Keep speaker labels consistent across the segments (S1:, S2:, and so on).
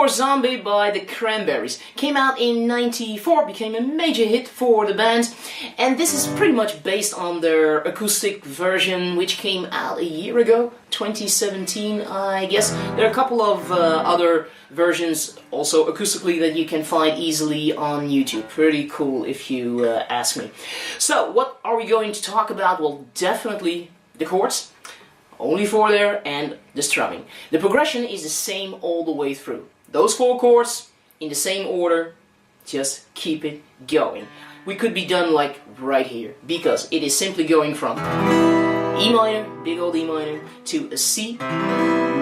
S1: course, Zombie by the Cranberries. Came out in '94, became a major hit for the band, and this is pretty much based on their acoustic version, which came out a year ago, 2017, I guess. There are a couple of other versions, also acoustically, that you can find easily on YouTube. Pretty cool, if you ask me. So, what are we going to talk about? Well, definitely the chords. Only 4 there, and the strumming. The progression is the same all the way through. Those 4 chords in the same order, just keep it going. We could be done like right here, because it is simply going from E minor, big old E minor, to a C,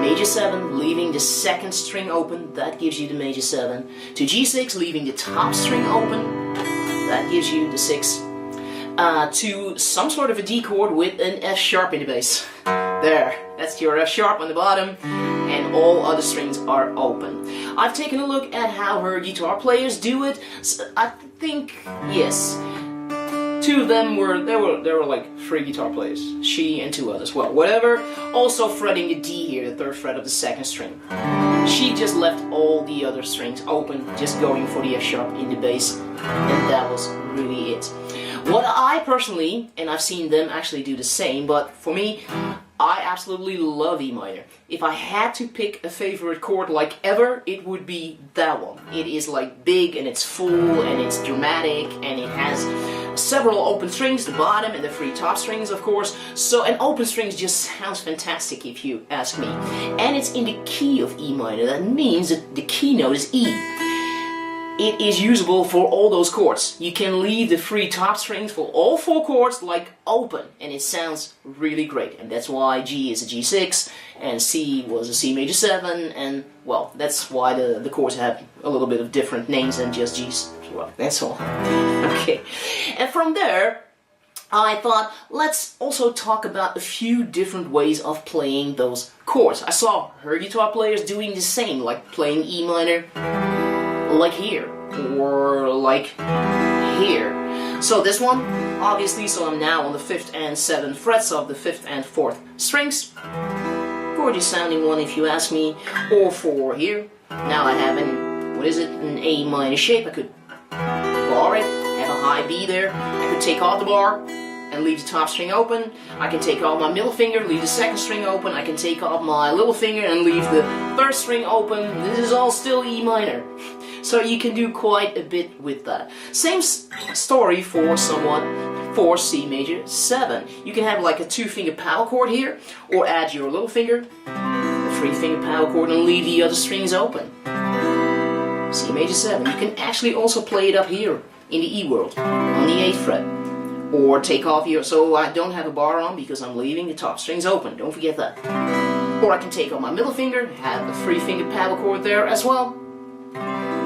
S1: major 7, leaving the 2nd string open, that gives you the major 7, to G6, leaving the top string open, that gives you the 6, to some sort of a D chord with an F sharp in the bass. There, that's your F sharp on the bottom, and all other strings are open. I've taken a look at how her guitar players do it. So I think, yes, 2 of them there were like 3 guitar players, she and 2 others. Well, whatever. Also fretting the D here, the 3rd fret of the 2nd string. She just left all the other strings open, just going for the F sharp in the bass, and that was really it. What I personally, and I've seen them actually do the same, but for me, I absolutely love E minor. If I had to pick a favorite chord like ever, it would be that one. It is like big and it's full and it's dramatic and it has several open strings, the bottom and the 3 top strings, of course. So an open strings just sounds fantastic if you ask me. And it's in the key of E minor. That means that the key note is E. It is usable for all those chords. You can leave the 3 top strings for all 4 chords like open, and it sounds really great. And that's why G is a G6 and C was a C major 7, and well, that's why the chords have a little bit of different names than just G's. Well, that's all. Okay, and from there I thought, let's also talk about a few different ways of playing those chords. I saw her guitar players doing the same, like playing E minor like here, or like here. So this one, obviously, so I'm now on the 5th and 7th frets of the 5th and 4th strings. Gorgeous sounding one if you ask me. Or for here, now I have an A minor shape. I could bar it, have a high B there. I could take off the bar and leave the top string open. I can take off my middle finger, leave the 2nd string open. I can take off my little finger and leave the 3rd string open. This is all still E minor. So you can do quite a bit with that. Same story for for C major 7. You can have like a 2-finger power chord here, or add your little finger, a 3-finger power chord, and leave the other strings open. C major 7. You can actually also play it up here in the E world, on the 8th fret. Or take off here, so I don't have a bar on because I'm leaving the top strings open. Don't forget that. Or I can take off my middle finger, have a 3-finger power chord there as well.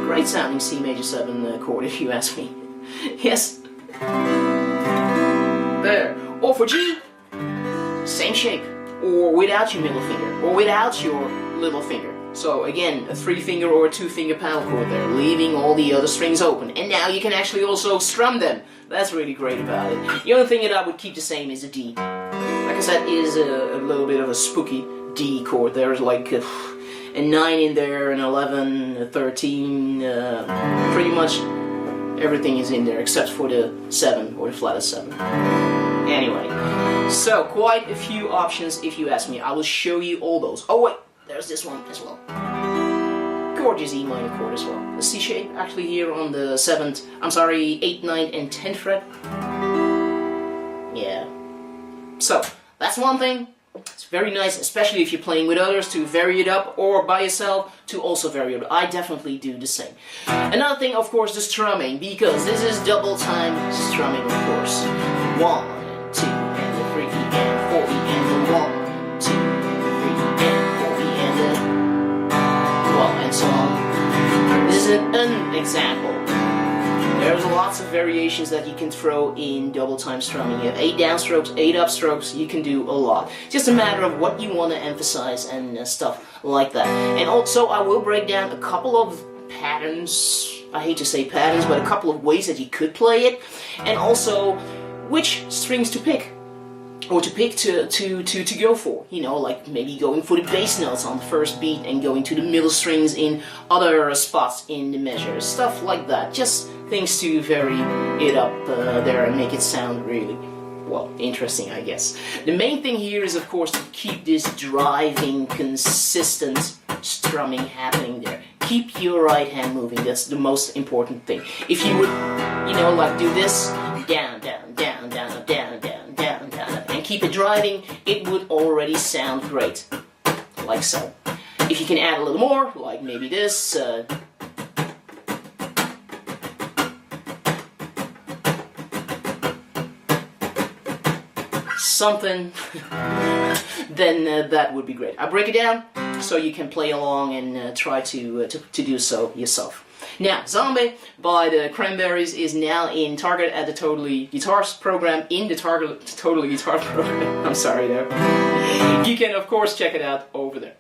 S1: Great sounding C major 7 chord if you ask me. Yes. There. Or for G, same shape. Or without your middle finger. Or without your little finger. So again, a 3-finger or a 2-finger power chord there, leaving all the other strings open. And now you can actually also strum them. That's really great about it. The only thing that I would keep the same is a D. Like I said, it is a little bit of a spooky D chord. There's like a 9 in there, an 11, a 13, pretty much everything is in there except for the 7 or the flattest 7. Anyway, so quite a few options if you ask me. I will show you all those. Oh wait, there's this one as well. Gorgeous E minor chord as well. The C shape actually here on the 7th, 8th, 9th and 10th fret. Yeah. So, that's one thing. It's very nice, especially if you're playing with others, to vary it up, or by yourself to also vary it up. I definitely do the same. Another thing, of course, the strumming, because this is double time strumming, of course. 1 and 2 and the 3 and 4 and the 1, 2 and the 3 and 4 and the and so on. This is an example. There's lots of variations that you can throw in double time strumming. You have 8 downstrokes, 8 upstrokes, you can do a lot. Just a matter of what you want to emphasize and stuff like that. And also I will break down a couple of patterns, I hate to say patterns, but a couple of ways that you could play it, and also which strings to pick. or to pick to go for, you know, like maybe going for the bass notes on the first beat and going to the middle strings in other spots in the measure, stuff like that. Just things to vary it up there and make it sound really, well, interesting, I guess. The main thing here is, of course, to keep this driving, consistent strumming happening there. Keep your right hand moving, that's the most important thing. If you would, you know, like do this, down, down, down, down, down, down, down, down, and keep it driving, it would already sound great, like so. If you can add a little more, like maybe this, something, then that would be great. I break it down so you can play along and try to do so yourself. Now, Zombie by the Cranberries is now in Target at the Totally Guitars program, in the Target Totally Guitar program. I'm sorry there. You can of course check it out over there.